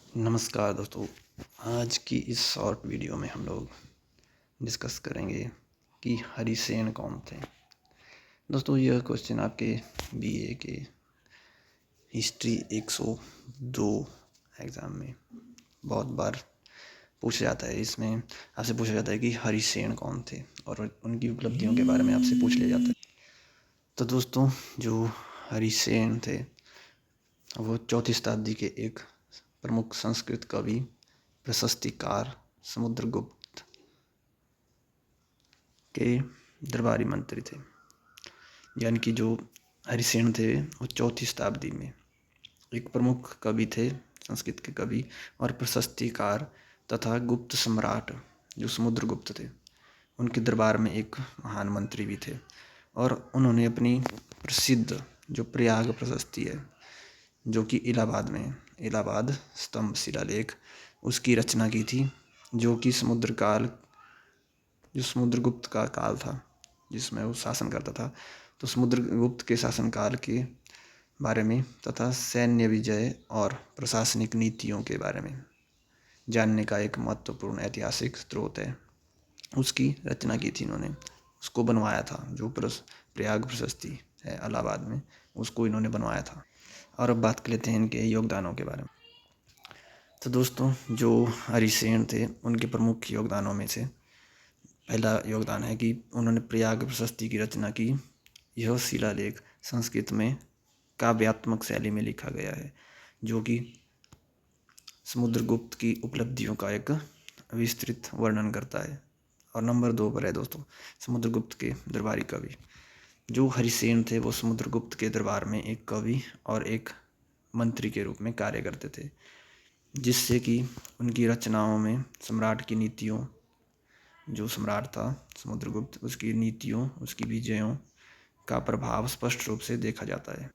नमस्कार दोस्तों। आज की इस शॉर्ट वीडियो में हम लोग डिस्कस करेंगे कि हरिसेन कौन थे। दोस्तों, यह क्वेश्चन आपके बीए के हिस्ट्री 102 एग्ज़ाम में बहुत बार पूछा जाता है। इसमें आपसे पूछा जाता है कि हरिसेन कौन थे और उनकी उपलब्धियों के बारे में आपसे पूछ लिया जाता है। तो दोस्तों, जो हरिसेन थे वो 4वीं शताब्दी के एक प्रमुख संस्कृत कवि, प्रशस्तिकार, समुद्रगुप्त के दरबारी मंत्री थे। यानी कि जो हरिसेन थे वो 4वीं शताब्दी में एक प्रमुख कवि थे, संस्कृत के कवि और प्रशस्तिकार तथा गुप्त सम्राट जो समुद्रगुप्त थे, उनके दरबार में एक महान मंत्री भी थे। और उन्होंने अपनी प्रसिद्ध जो प्रयाग प्रशस्ति है, जो कि इलाहाबाद में इलाहाबाद स्तंभ शिलालेख, उसकी रचना की थी, जो कि समुद्रगुप्त का काल था जिसमें वो शासन करता था। तो समुद्रगुप्त के शासनकाल के बारे में तथा सैन्य विजय और प्रशासनिक नीतियों के बारे में जानने का एक महत्वपूर्ण ऐतिहासिक स्रोत है। उसकी रचना की थी इन्होंने, उसको बनवाया था। जो प्रयाग प्रशस्ति है इलाहाबाद में, उसको इन्होंने बनवाया था। और अब बात कर लेते हैं इनके योगदानों के बारे में। तो दोस्तों, जो हरिसेन थे उनके प्रमुख योगदानों में से पहला योगदान है कि उन्होंने प्रयाग प्रशस्ति की रचना की। यह शिलालेख संस्कृत में काव्यात्मक शैली में लिखा गया है, जो कि समुद्रगुप्त की उपलब्धियों का एक विस्तृत वर्णन करता है। और नंबर 2 पर है दोस्तों, समुद्रगुप्त के दरबारी कवि। जो हरिसेन थे वो समुद्रगुप्त के दरबार में एक कवि और एक मंत्री के रूप में कार्य करते थे, जिससे कि उनकी रचनाओं में सम्राट की नीतियों, जो सम्राट था समुद्रगुप्त, उसकी नीतियों, उसकी विजयों का प्रभाव स्पष्ट रूप से देखा जाता है।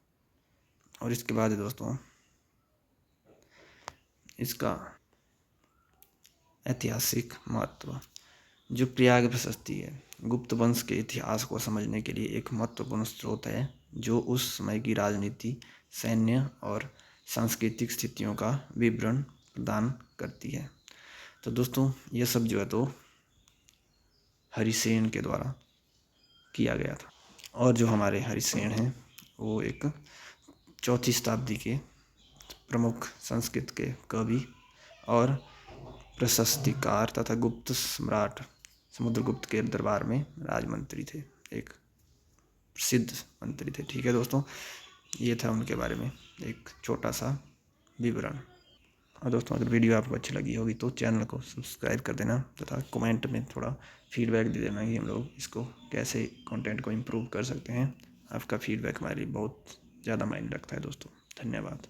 और इसके बाद दोस्तों, इसका ऐतिहासिक महत्व। जो प्रयाग प्रशस्ति है, गुप्त वंश के इतिहास को समझने के लिए एक महत्वपूर्ण स्रोत है, जो उस समय की राजनीति, सैन्य और सांस्कृतिक स्थितियों का विवरण प्रदान करती है। तो दोस्तों, यह सब जो है तो हरिसेन के द्वारा किया गया था। और जो हमारे हरिसेन हैं वो एक 4वीं शताब्दी के प्रमुख संस्कृत के कवि और प्रशस्तिकार तथा गुप्त सम्राट समुद्रगुप्त के दरबार में राजमंत्री थे, एक प्रसिद्ध मंत्री थे। ठीक है दोस्तों, ये था उनके बारे में एक छोटा सा विवरण। और दोस्तों, अगर वीडियो आपको अच्छी लगी होगी तो चैनल को सब्सक्राइब कर देना तथा कमेंट में थोड़ा फीडबैक दे देना कि हम लोग इसको कैसे कंटेंट को इम्प्रूव कर सकते हैं। आपका फीडबैक हमारे लिए बहुत ज़्यादा मायने रखता है दोस्तों। धन्यवाद।